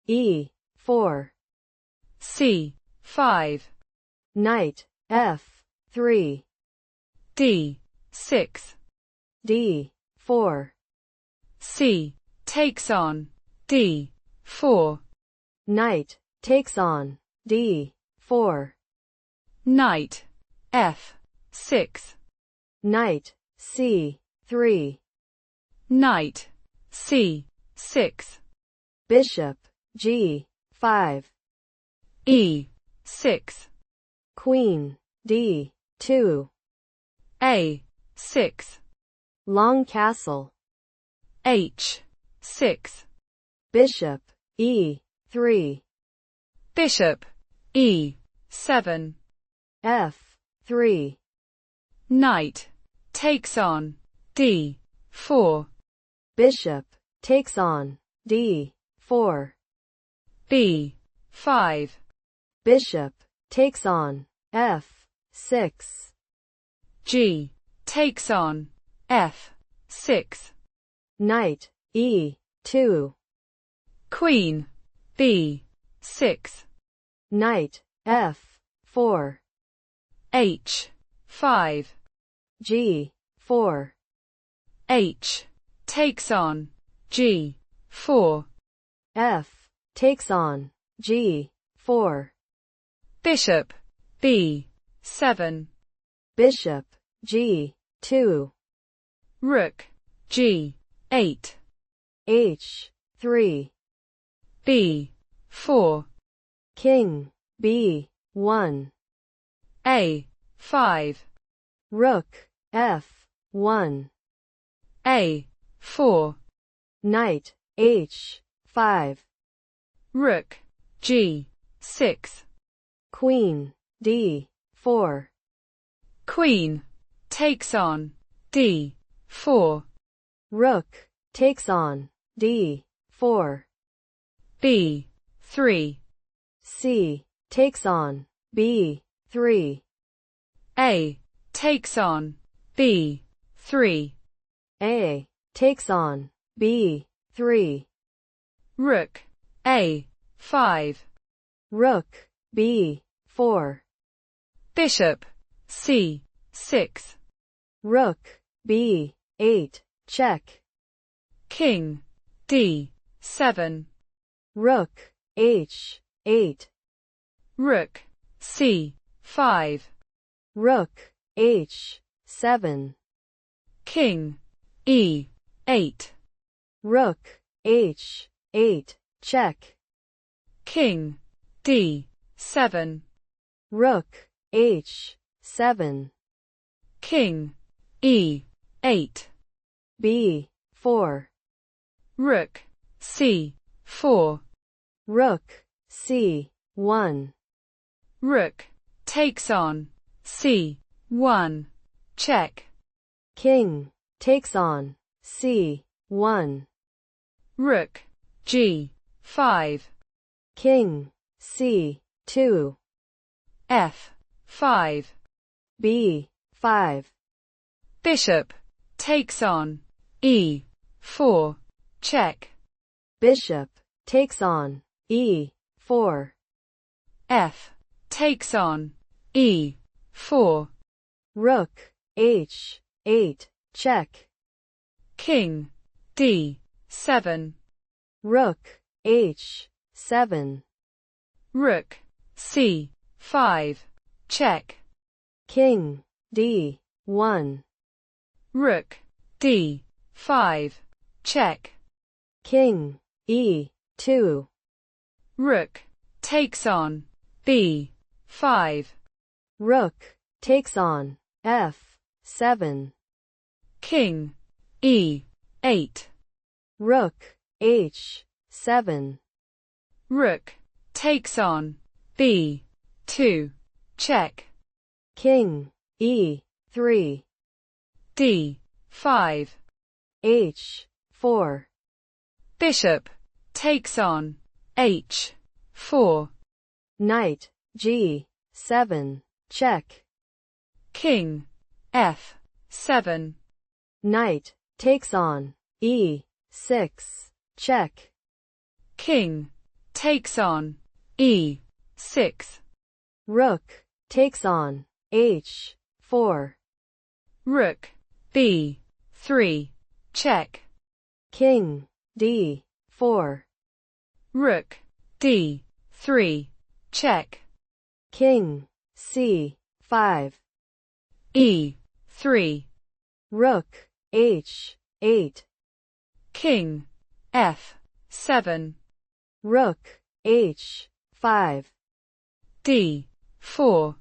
E4. C5. Knight F3. D6. D4. C takes on D4. Knight takes on D4. Knight F6. Knight C3. Knight C6. Bishop G5. E6. Queen D2. A6. Long castle. H6. Bishop E3. Bishop E7. F3. Knight takes on D4. Bishop takes on D4. B5. Bishop takes on F6. G takes on F6. Knight E2. Queen B6. Knight F4. H5. G4. H takes on G4. F takes on G4. Bishop B7. Bishop G2. Rook G8. H3. B4. King B1. A5. Rook F1. A4. Knight H5. Rook G6. Queen D4. Queen takes on D4. Rook takes on D4. B3. C takes on B3. A takes on B3. A takes on B3. Rook A5. Rook B4. Bishop C6. Rook B8. Check. King D7. Rook H8. Rook C5. Rook H7. King E8. Rook H8. Check. King D7. Rook H7. King E8. B4. Rook C4. Rook C1. Rook takes on C1. Check. King takes on C1. Rook G5. King C2. F5. B5. Bishop takes on E4. Check. Bishop takes on E4. F takes on E4. Rook H8. Check. King D7. Rook H7. Rook C5. Check. King D1. Rook D5. Check. King E2. Rook takes on B5. Rook takes on F7. King E8. Rook H7. Rook takes on B2. Check. King E3. D5. H4. Bishop takes on H4. Knight G7. Check. King F7. Knight takes on E6. Check. King takes on E6. Rook takes on H4. Rook B3, check. King D4. Rook D3, check. King C5. E3. Rook H8. King F7. Rook H5. D4.